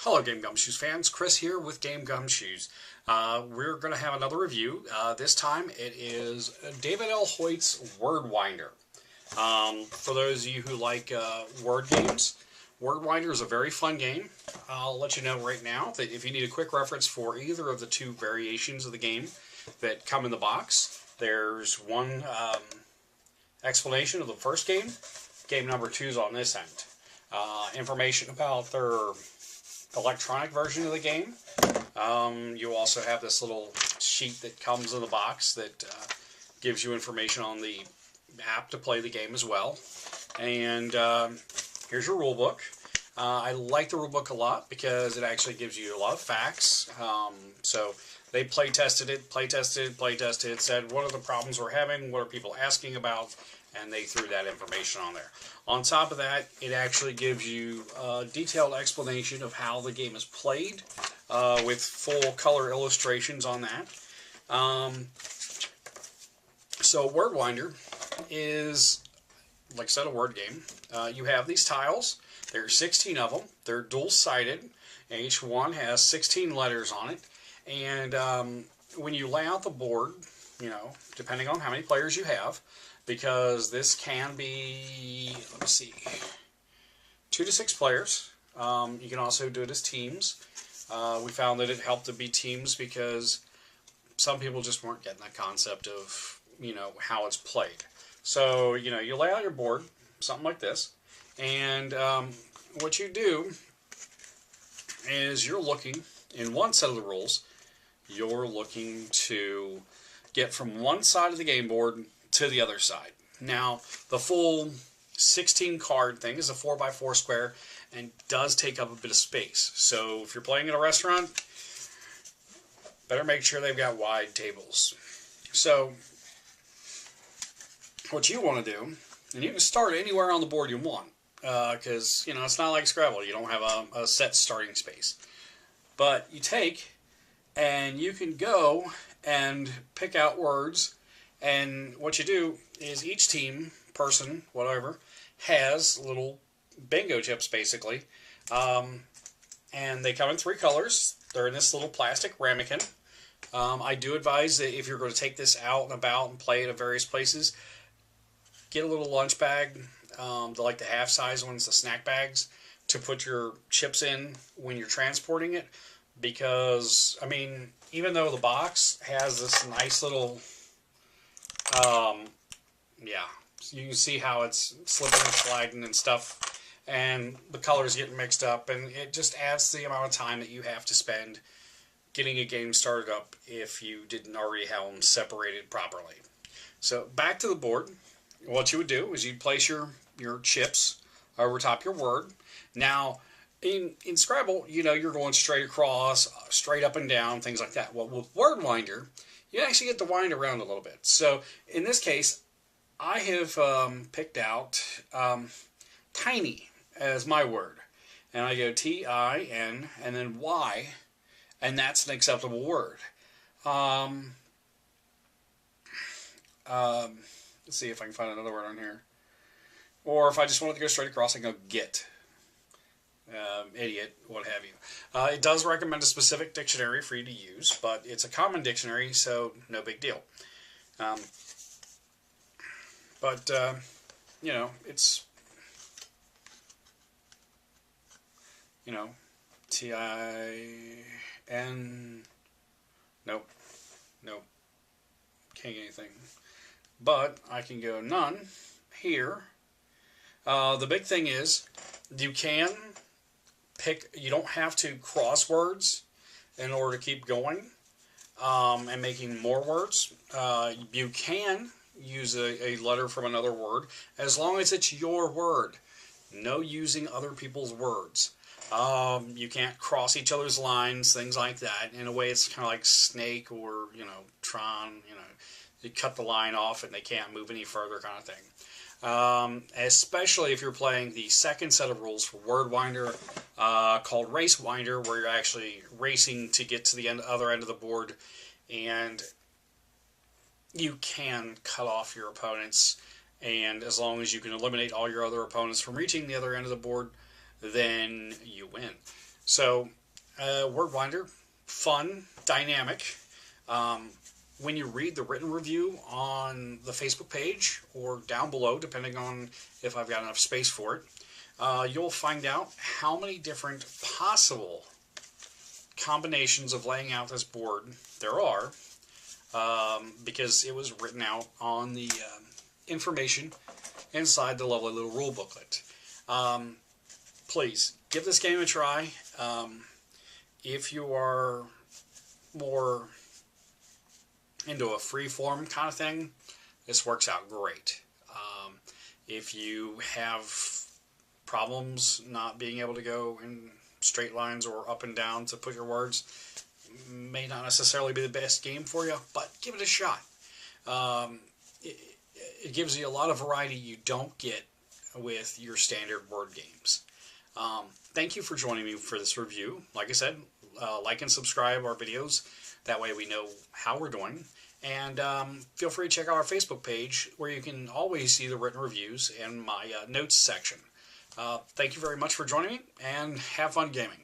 Hello Game Gumshoes fans, Chris here with Game Gumshoes. We're going to have another review. This time it is David L. Hoyt's Word Winder. For those of you who like word games, Word Winder is a very fun game. I'll let you know right now that if you need a quick reference for either of the two variations of the game that come in the box, there's one explanation of the first game. Game number 2 is on this end. Information about their electronic version of the game. You also have this little sheet that comes in the box that gives you information on the app to play the game as well. And here's your rule book. I like the rule book a lot because it actually gives you a lot of facts. So they play tested, said what are the problems we're having, what are people asking about, and they threw that information on there. On top of that, it actually gives you a detailed explanation of how the game is played with full color illustrations on that. So Word Winder is, like I said, a word game. You have these tiles. There are 16 of them. They're dual-sided. Each one has 16 letters on it. And when you lay out the board, you know, depending on how many players you have, because this can be, let me see, 2 to 6 players. You can also do it as teams. We found that it helped to be teams because some people just weren't getting the concept of, you know, how it's played. So, you know, you lay out your board, something like this, and what you do is you're looking, in one set of the rules, you're looking to get from one side of the game board to the other side. Now, the full 16 card thing is a 4x4 square and does take up a bit of space. So if you're playing at a restaurant, better make sure they've got wide tables. So what you want to do, and you can start anywhere on the board you want, because you know it's not like Scrabble. You don't have a set starting space. But you take and you can go and pick out words. And what you do is each team, person, whatever, has little bingo chips, basically. And they come in 3 colors. They're in this little plastic ramekin. I do advise that if you're going to take this out and about and play it at various places, get a little lunch bag, like the half-size ones, the snack bags, to put your chips in when you're transporting it. Because, I mean, even though the box has this nice little... yeah, you can see how it's slipping and sliding and stuff, and the colors get mixed up, and it just adds the amount of time that you have to spend getting a game started up if you didn't already have them separated properly. So back to the board, what you would do is you'd place your chips over top your word. Now, in Scrabble, you know, you're going straight across, straight up and down, things like that. Well, with Word Winder, you actually get to wind around a little bit. So in this case, I have picked out tiny as my word. And I go T-I-N and then Y, and that's an acceptable word. Let's see if I can find another word on here. Or if I just wanted to go straight across, I can go get. Idiot, what have you. It does recommend a specific dictionary for you to use, but it's a common dictionary, so no big deal. You know, it's, you know, T-I-N, nope, can't get anything. But I can go none here. The big thing is, you can pick, you don't have to cross words in order to keep going and making more words. You can use a letter from another word as long as it's your word. No using other people's words. You can't cross each other's lines, things like that. In a way, it's kind of like Snake or, you know, Tron, you know, you cut the line off and they can't move any further kind of thing. Especially if you're playing the second set of rules for Word Winder called Race Winder, where you're actually racing to get to the other end of the board, and you can cut off your opponents, and as long as you can eliminate all your other opponents from reaching the other end of the board, then you win. So, Wordwinder, fun, dynamic. When you read the written review on the Facebook page or down below, depending on if I've got enough space for it, you'll find out how many different possible combinations of laying out this board there are, because it was written out on the information inside the lovely little rule booklet. Please give this game a try. If you are more into a free-form kind of thing, this works out great. If you have problems not being able to go in straight lines or up and down to put your words, may not necessarily be the best game for you, but give it a shot. It gives you a lot of variety you don't get with your standard word games. Thank you for joining me for this review. Like I said, like and subscribe our videos. That way we know how we're doing. And feel free to check out our Facebook page, where you can always see the written reviews and my notes section. Thank you very much for joining me, and have fun gaming.